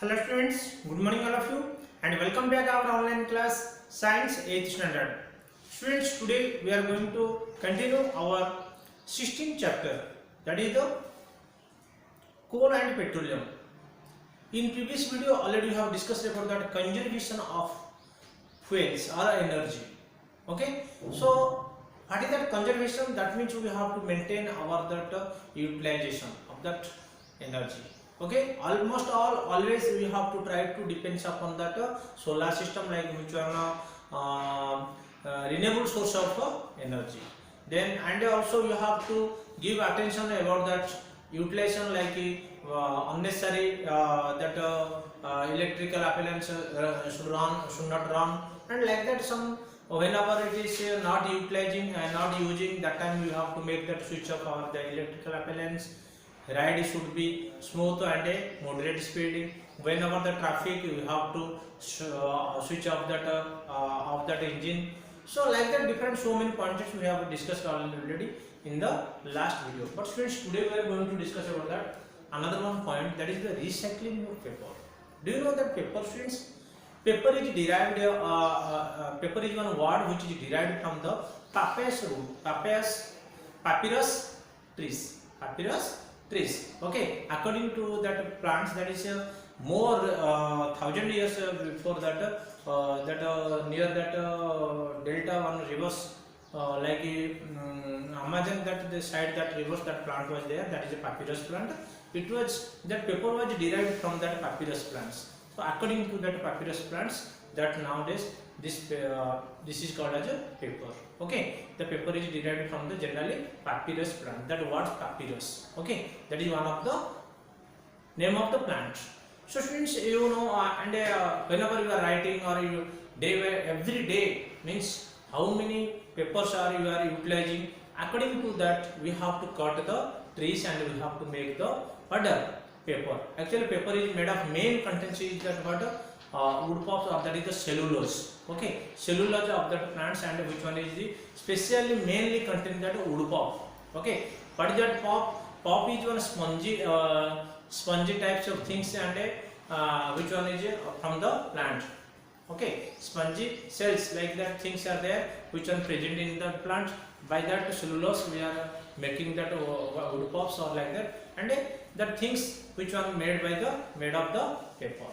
Hello students, good morning all of you and welcome back our online class Science 8th Standard. Students, today we are going to continue our 16th chapter, that is the coal and petroleum. In previous video already we have discussed about that conservation of fuels or energy. Okay, so what is that conservation? That means we have to maintain our utilization of that energy. Okay, almost always we have to try to depends upon that solar system, like which are renewable source of energy. Then and also you have to give attention about that utilization, like unnecessary electrical appliance should not run, and like that some whenever it is not utilizing and not using, that time we have to make that switch off our the electrical appliance. Ride should be smooth and a moderate speed. Whenever the traffic, you have to switch off that engine. So like that, different so many points we have discussed already in the last video. But students, today we are going to discuss about that another one point, that is the recycling of paper. Do you know that paper, students? Paper is derived. Paper is one word which is derived from the papyrus root, papyrus trees. Trees. Okay, according to that plants, that is more 1,000 years before that near that delta one rivers, like Amazon, that the side that rivers, that plant was there, that is a papyrus plant. It was that paper was derived from that papyrus plants. So according to that papyrus plants, that nowadays this is called as a paper. Okay, the paper is derived from the generally papyrus plant. That word papyrus. Okay, that is one of the name of the plant. So students, you know, whenever you are writing or you every day means how many papers are you are utilizing. According to that, we have to cut the trees and we have to make the other paper. Actually, paper is made of main contents is that what wood pulp, or that is the cellulose. Okay, cellulose of that plants, and which one is the specially mainly contain that wood pulp. Okay, what is that pulp? Pulp is one spongy types of things, and which one is from the plant. Okay, spongy cells like that things are there, which are present in the plant. By that cellulose we are making that wood pulps or like that, and that things which are made of the paper.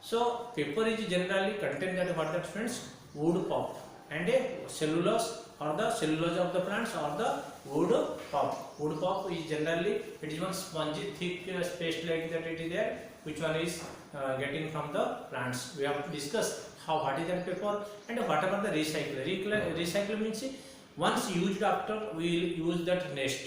So paper is generally contain that what that friends, wood pulp and cellulose, or the cellulose of the plants, or the wood pulp. Wood pulp is generally, it is one spongy thick paste like that it is there, which one is getting from the plants. We have to discuss what is that paper and what about the recycle. Recycle means once used, after we will use that next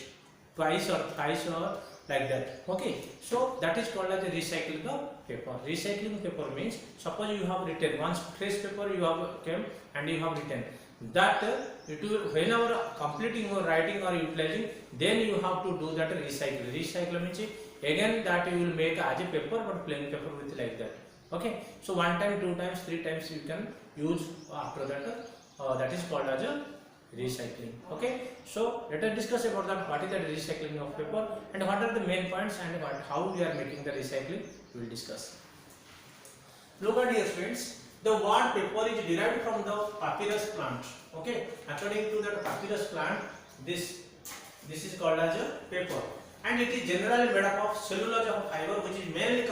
twice or thrice or like that. Okay, so that is called as a recycling the paper. Recycling paper means, suppose you have written once fresh paper, you have came and you have written that it will, whenever completing or writing or utilizing, then you have to do that recycle. Recycle means again that you will make as a paper, but plain paper with like that. Okay, so one time, two times, three times you can use after that. That is called as a recycling. Okay, so let us discuss about that what is the recycling of paper and what are the main points and how we are making the recycling. We will discuss. Look at here, friends. The word paper is derived from the papyrus plant. Okay, according to the papyrus plant, this is called as a paper, and it is generally made up of cellulose of fiber, which is mainly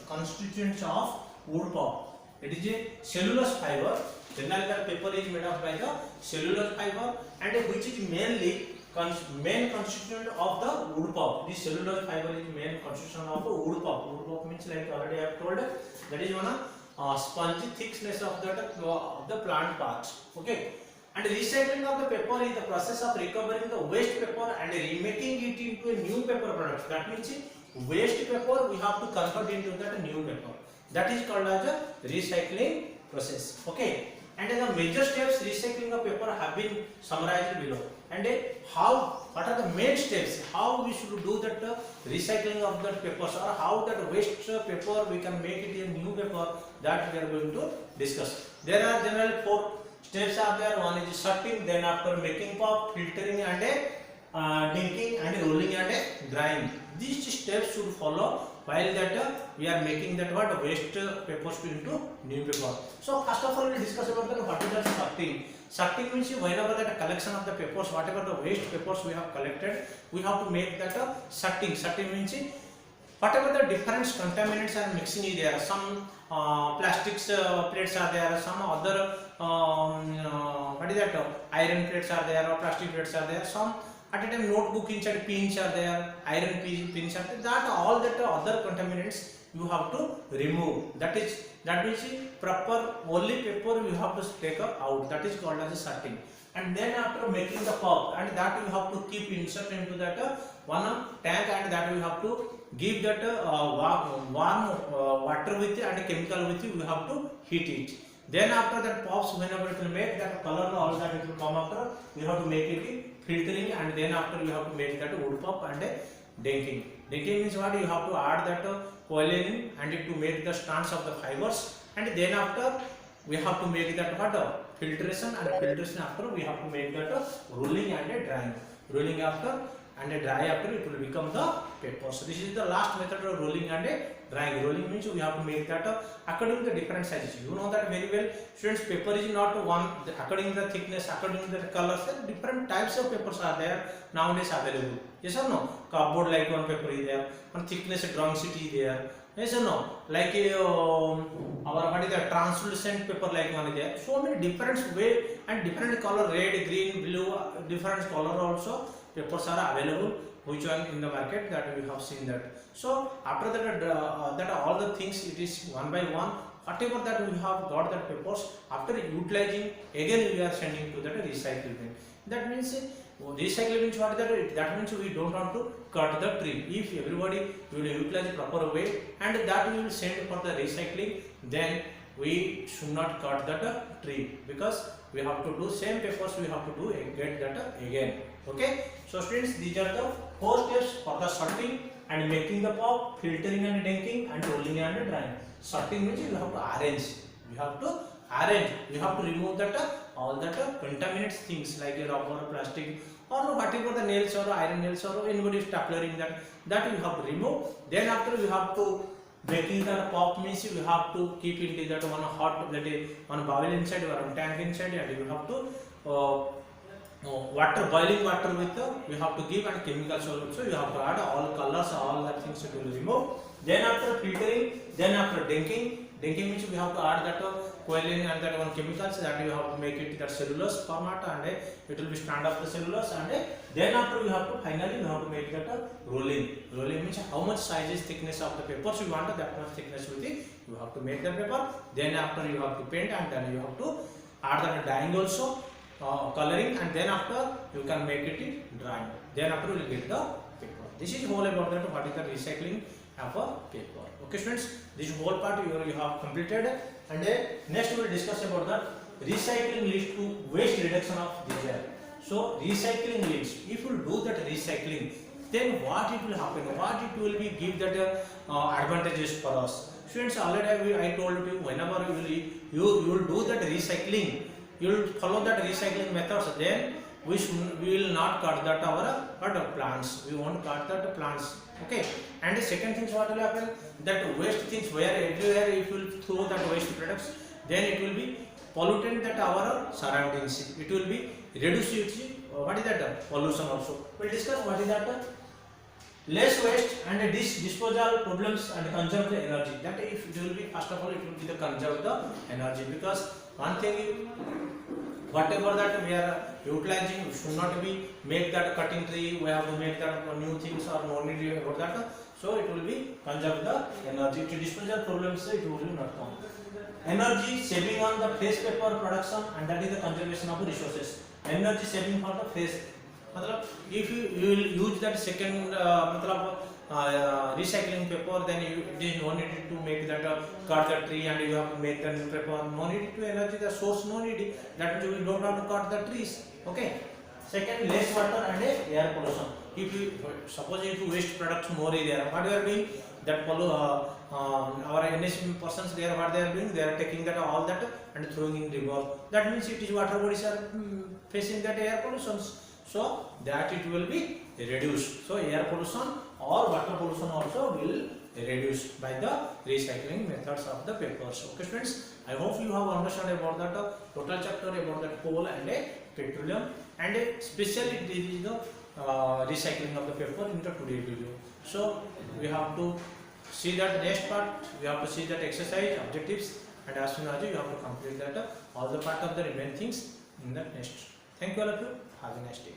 constituents of wood pulp. It is a cellulose fiber. Generally, the paper is made up by the cellulose fiber, and which is mainly main constituent of the wood pulp. This cellulose fiber is main constituent of the wood pulp. Wood pulp means, like already I have told, that is one spongy thickness of the plant parts. Okay, and recycling of the paper is the process of recovering the waste paper and remaking it into a new paper product. That means waste paper we have to convert into that new paper. That is called as a recycling process. Okay, and the major steps recycling of paper have been summarized below, and what are the main steps, how we should do that recycling of that papers, or how that waste paper we can make it a new paper, that we are going to discuss. There are generally 4 steps are there. One is sorting, then after making pulp, filtering and dinking, and rolling and drying. These steps should follow while that we are making that what waste papers into new paper. So first of all we will discuss about that what is the sorting. Sorting means whenever that collection of the papers, whatever the waste papers we have collected, we have to make that sorting. Sorting means whatever the different contaminants are mixing in there, some plastics plates are there, some other what is that iron plates are there or plastic plates are there, some at a time notebook inside pins are there, iron pins are there, that all that other contaminants you have to remove. That means proper only paper you have to take out. That is called as a sorting. And then after making the pulp, and that you have to keep insert into that one tank, and that you have to give that warm water with it and chemical with it. You have to heat it. Then after that pulps, whenever it will make that color, all that it will come after. You have to make it filtering, and then after you have to make that wood pulp and denking. Denking means what? You have to add that coiling and to make the strands of the fibers, and then after we have to make that what filtration, and filtration after we have to make that rolling and drying. Rolling after and dry after it will become the paper. So this is the last method of rolling and drying. Rolling means we have to make that according to the different sizes. You know that very well, students. Paper is not one according to the thickness, according to the colors. Different types of papers are there nowadays available. Yes or no? Cardboard like one paper is there, one thickness drawing sheet is there. Yes or no? Like our what is the translucent paper like one is there. So many different way and different color, red, green, blue, different color also papers are available. Which one in the market that we have seen that. So after that, that all the things it is one by one. Whatever that we have got that papers, after utilizing again we are sending to that recycling. That means recycling means what is that? That means we don't want to cut the tree. If everybody will utilize proper way and that we will send for the recycling, then we should not cut that tree, because we have to do same papers we have to do get that again. Okay, so students, these are the 4 steps for the sorting and making the pulp, filtering and denking, and rolling and drying. Sorting means you have to arrange. You have to arrange. You have to remove that all that contaminated things like rubber, plastic, or whatever the nails or iron nails or anybody is tackling that you have to remove. Then after you have to making the pulp means you have to keep into that one hot, that is one bowl inside or one tank inside, and you have to water, boiling water with you have to give, and chemicals also you have to add, all colors, all that things it will remove. Then after filtering, then after denking means we have to add that coiling and that one chemicals, that you have to make it that cellulose format, and it will be stand of the cellulose, and then after you have to finally you have to make that rolling. Rolling means how much size is thickness of the papers you want, that much thickness with it you have to make the paper. Then after you have to paint, and then you have to add that dyeing also, coloring, and then after you can make it drying. Then after you will get the paper. This is whole about that what is the recycling of a paper. Okay students, this whole part you have completed, and next we will discuss about the recycling leads to waste reduction of diesel. So recycling leads, if you do that recycling, then what it will happen, what it will be give that advantages for us. Students, already I told you, whenever you will do that recycling, you will follow that recycling methods, then we will not cut that our plants. We won't cut that plants. Okay. And the second thing what will happen, that waste things where everywhere if you will throw that waste products, then it will be pollutant that our surroundings. It will be reduce what is that pollution also. We will discuss what is that less waste and disposal problems and conserve the energy. That if it will be, first of all, it will be the conserve the energy, because one thing is, whatever that we are utilizing, we should not be make that cutting tree, we have to make that new things or no need about that. So it will be conserve the energy. To disposal problems it will not come. Energy saving on the fresh paper production, and that is the conservation of the resources. Energy saving for the fresh. If you will use that second recycling paper, then you no need to make that cut the tree and you have to make the new paper. No need to energy, the source no need. That means you don't have to cut the trees. Okay. Second, less water and air pollution. If you suppose if you waste products more is there, what you are doing? That our NHM persons there, what they are doing? They are taking that all that and throwing in river. That means it is water bodies are facing that air pollution. So that it will be reduced. So air pollution or water pollution also will reduced by the recycling methods of the papers. Okay students, I hope you have understood about that total chapter about that coal and petroleum, and especially it is the recycling of the paper in the today video. So we have to see that next part, we have to see that exercise objectives, and as soon as you have to complete that all the part of the remaining things in the next. Thank you all of you. Have a nice day.